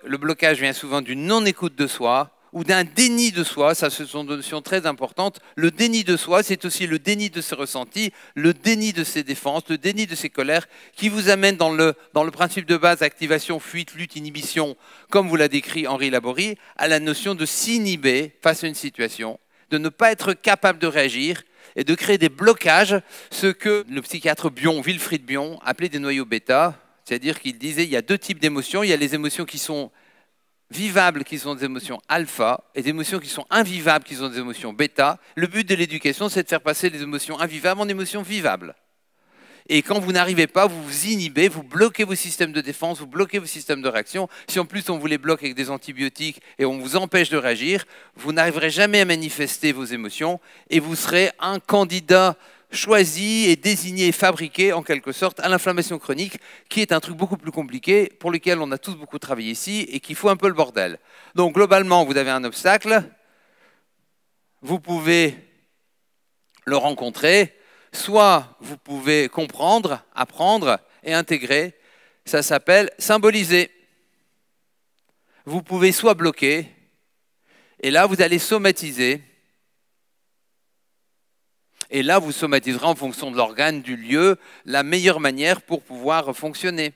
le blocage vient souvent d'une non-écoute de soi ou d'un déni de soi. Ça, ce sont des notions très importantes. Le déni de soi, c'est aussi le déni de ses ressentis, le déni de ses défenses, le déni de ses colères, qui vous amène dans le principe de base, activation, fuite, lutte, inhibition, comme vous l'a décrit Henri Laborie, à la notion de s'inhiber face à une situation, de ne pas être capable de réagir et de créer des blocages, ce que le psychiatre Bion, Wilfried Bion, appelait des noyaux bêta, c'est-à-dire qu'il disait qu'il y a deux types d'émotions. Il y a les émotions qui sont vivables, qui sont des émotions alpha, et des émotions qui sont invivables, qui sont des émotions bêta. Le but de l'éducation, c'est de faire passer les émotions invivables en émotions vivables. Et quand vous n'arrivez pas, vous vous inhibez, vous bloquez vos systèmes de défense, vous bloquez vos systèmes de réaction. Si en plus on vous les bloque avec des antibiotiques et on vous empêche de réagir, vous n'arriverez jamais à manifester vos émotions et vous serez un candidat choisi et désigné et fabriqué en quelque sorte à l'inflammation chronique, qui est un truc beaucoup plus compliqué, pour lequel on a tous beaucoup travaillé ici et qui fout un peu le bordel. Donc globalement, vous avez un obstacle, vous pouvez le rencontrer, soit vous pouvez comprendre, apprendre et intégrer. Ça s'appelle symboliser. Vous pouvez soit bloquer, et là vous allez somatiser. Et là vous somatiserez en fonction de l'organe, du lieu, la meilleure manière pour pouvoir fonctionner.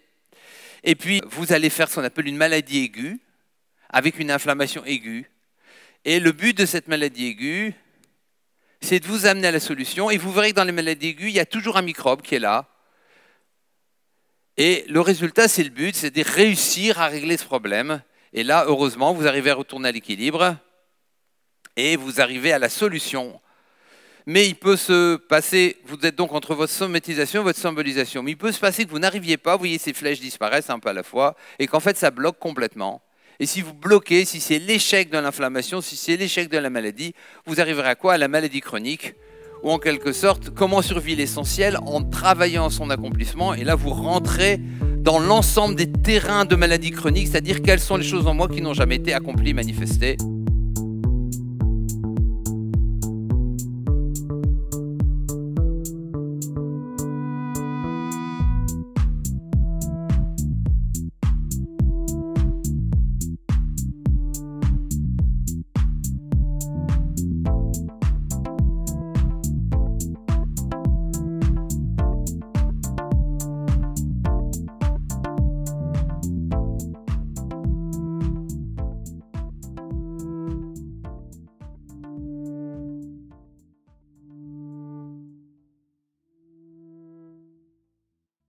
Et puis vous allez faire ce qu'on appelle une maladie aiguë, avec une inflammation aiguë. Et le but de cette maladie aiguë, c'est de vous amener à la solution. Et vous verrez que dans les maladies aiguës, il y a toujours un microbe qui est là. Et le résultat, c'est le but, c'est de réussir à régler ce problème. Et là, heureusement, vous arrivez à retourner à l'équilibre et vous arrivez à la solution. Mais il peut se passer, vous êtes donc entre votre somatisation et votre symbolisation, mais il peut se passer que vous n'arriviez pas, vous voyez ces flèches disparaissent un peu à la fois, et qu'en fait ça bloque complètement. Et si vous bloquez, si c'est l'échec de l'inflammation, si c'est l'échec de la maladie, vous arriverez à quoi? À la maladie chronique, ou en quelque sorte, comment survit l'essentiel en travaillant à son accomplissement. Et là, vous rentrez dans l'ensemble des terrains de maladie chronique, c'est-à-dire quelles sont les choses en moi qui n'ont jamais été accomplies, manifestées.